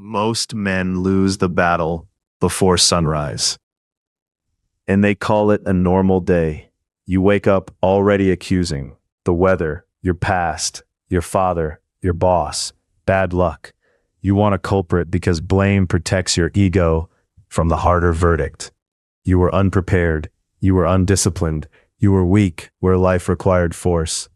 Most men lose the battle before sunrise, and they call it a normal day. You wake up already accusing the weather, your past, your father, your boss, bad luck. You want a culprit because blame protects your ego from the harder verdict. You were unprepared, you were undisciplined, you were weak where life required force.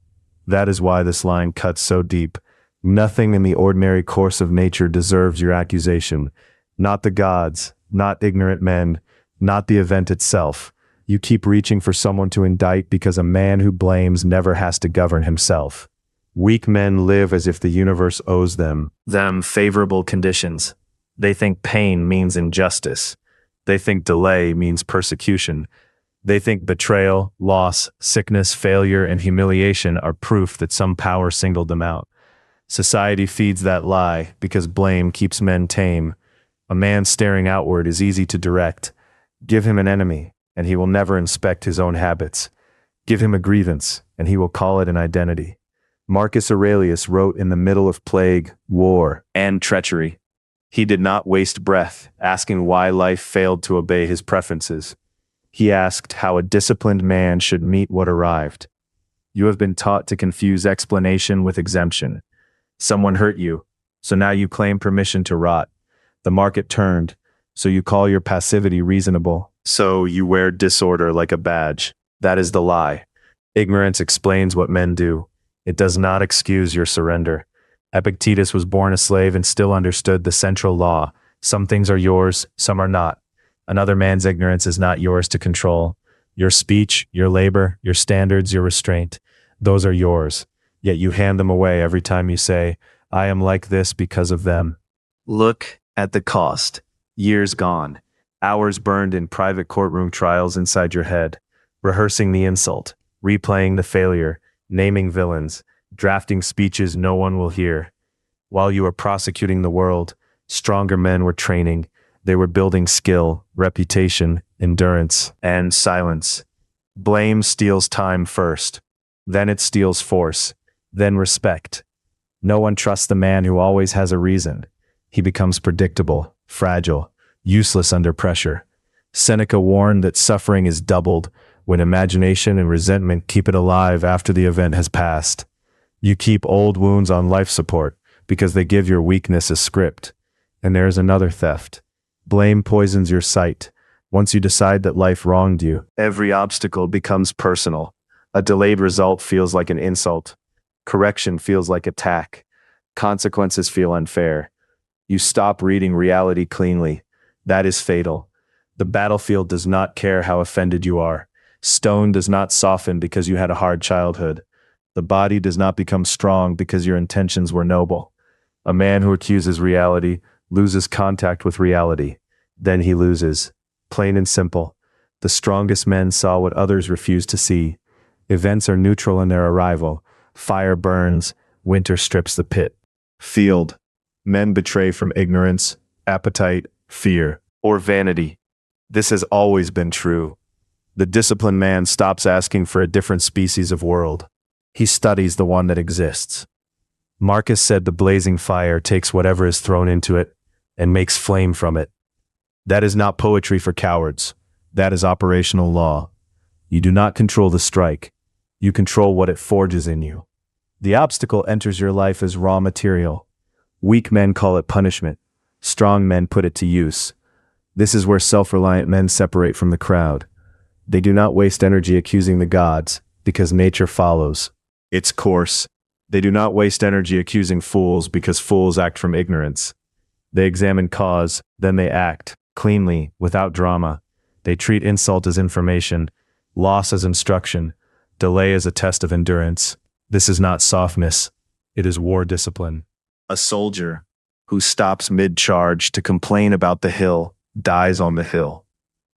That is why this line cuts so deep. Nothing in the ordinary course of nature deserves your accusation. Not the gods, not ignorant men, not the event itself. You keep reaching for someone to indict because a man who blames never has to govern himself. Weak men live as if the universe owes them favorable conditions. They think pain means injustice. They think delay means persecution. They think betrayal, loss, sickness, failure, and humiliation are proof that some power singled them out. Society feeds that lie because blame keeps men tame. A man staring outward is easy to direct. Give him an enemy, and he will never inspect his own habits. Give him a grievance, and he will call it an identity. Marcus Aurelius wrote in the middle of plague, war, and treachery. He did not waste breath asking why life failed to obey his preferences. He asked how a disciplined man should meet what arrived. You have been taught to confuse explanation with exemption. Someone hurt you, so now you claim permission to rot. The market turned, so you call your passivity reasonable. So you wear disorder like a badge. That is the lie. Ignorance explains what men do. It does not excuse your surrender. Epictetus was born a slave and still understood the central law. Some things are yours, some are not. Another man's ignorance is not yours to control. Your speech, your labor, your standards, your restraint, those are yours. Yet you hand them away every time you say, I am like this because of them. Look at the cost. Years gone. Hours burned in private courtroom trials inside your head. Rehearsing the insult. Replaying the failure. Naming villains. Drafting speeches no one will hear. While you were prosecuting the world, stronger men were training. They were building skill, reputation, endurance, and silence. Blame steals time first. Then it steals force. Then respect. No one trusts the man who always has a reason. He becomes predictable, fragile, useless under pressure. Seneca warned that suffering is doubled when imagination and resentment keep it alive after the event has passed. You keep old wounds on life support because they give your weakness a script. And there is another theft. Blame poisons your sight. Once you decide that life wronged you, every obstacle becomes personal. A delayed result feels like an insult. Correction feels like attack. Consequences feel unfair. You stop reading reality cleanly. That is fatal. The battlefield does not care how offended you are. Stone does not soften because you had a hard childhood. The body does not become strong because your intentions were noble. A man who accuses reality loses contact with reality. Then he loses. Plain and simple. The strongest men saw what others refused to see. Events are neutral in their arrival. Fire burns, winter strips the pit. Field. Men betray from ignorance, appetite, fear, or vanity. This has always been true. The disciplined man stops asking for a different species of world. He studies the one that exists. Marcus said the blazing fire takes whatever is thrown into it and makes flame from it. That is not poetry for cowards. That is operational law. You do not control the strike. You control what it forges in you. The obstacle enters your life as raw material. Weak men call it punishment. Strong men put it to use. This is where self-reliant men separate from the crowd. They do not waste energy accusing the gods, because nature follows its course. They do not waste energy accusing fools, because fools act from ignorance. They examine cause, then they act, cleanly, without drama. They treat insult as information, loss as instruction, delay as a test of endurance. This is not softness. It is war discipline. A soldier who stops mid-charge to complain about the hill dies on the hill.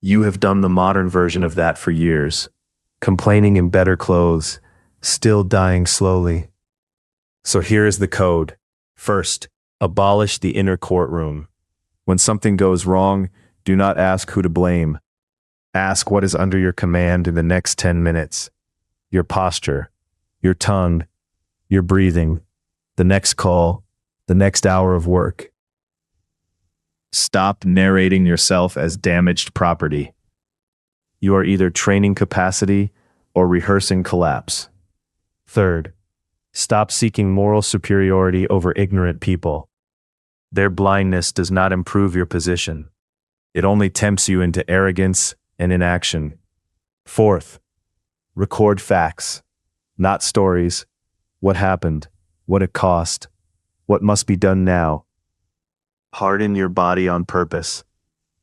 You have done the modern version of that for years. Complaining in better clothes, still dying slowly. So here is the code. First, abolish the inner courtroom. When something goes wrong, do not ask who to blame. Ask what is under your command in the next 10 minutes. Your posture, your tongue, your breathing, the next call, the next hour of work. Stop narrating yourself as damaged property. You are either training capacity or rehearsing collapse. Third, stop seeking moral superiority over ignorant people. Their blindness does not improve your position. It only tempts you into arrogance and inaction. Fourth, record facts, not stories. What happened, what it cost, what must be done now. Harden your body on purpose.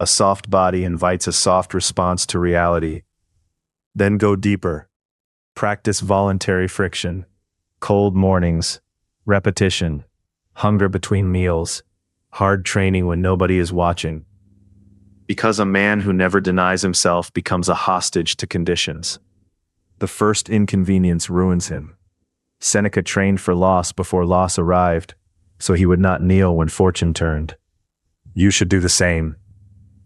A soft body invites a soft response to reality. Then go deeper. Practice voluntary friction, cold mornings, repetition, hunger between meals, hard training when nobody is watching. Because a man who never denies himself becomes a hostage to conditions. The first inconvenience ruins him. Seneca trained for loss before loss arrived, so he would not kneel when fortune turned. You should do the same.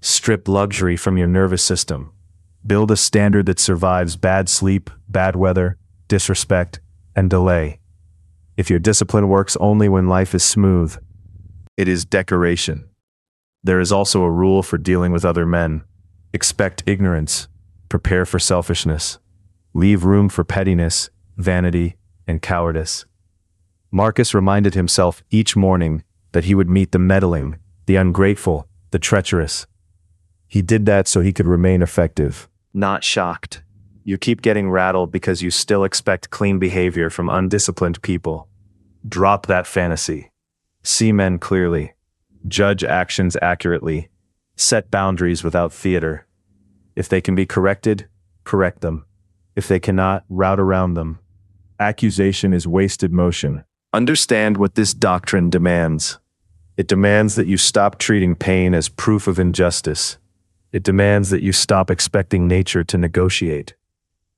Strip luxury from your nervous system. Build a standard that survives bad sleep, bad weather, disrespect, and delay. If your discipline works only when life is smooth, it is decoration. There is also a rule for dealing with other men. Expect ignorance. Prepare for selfishness. Leave room for pettiness, vanity, and cowardice. Marcus reminded himself each morning that he would meet the meddling, the ungrateful, the treacherous. He did that so he could remain effective, not shocked. You keep getting rattled because you still expect clean behavior from undisciplined people. Drop that fantasy. See men clearly. Judge actions accurately. Set boundaries without theater. If they can be corrected, correct them. If they cannot, route around them. Accusation is wasted motion. Understand what this doctrine demands. It demands that you stop treating pain as proof of injustice. It demands that you stop expecting nature to negotiate.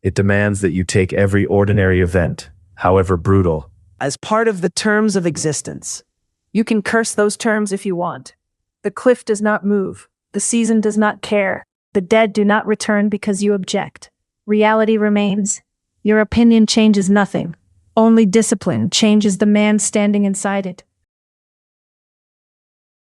It demands that you take every ordinary event, however brutal, as part of the terms of existence. You can curse those terms if you want. The cliff does not move. The season does not care. The dead do not return because you object. Reality remains. Your opinion changes nothing. Only discipline changes the man standing inside it.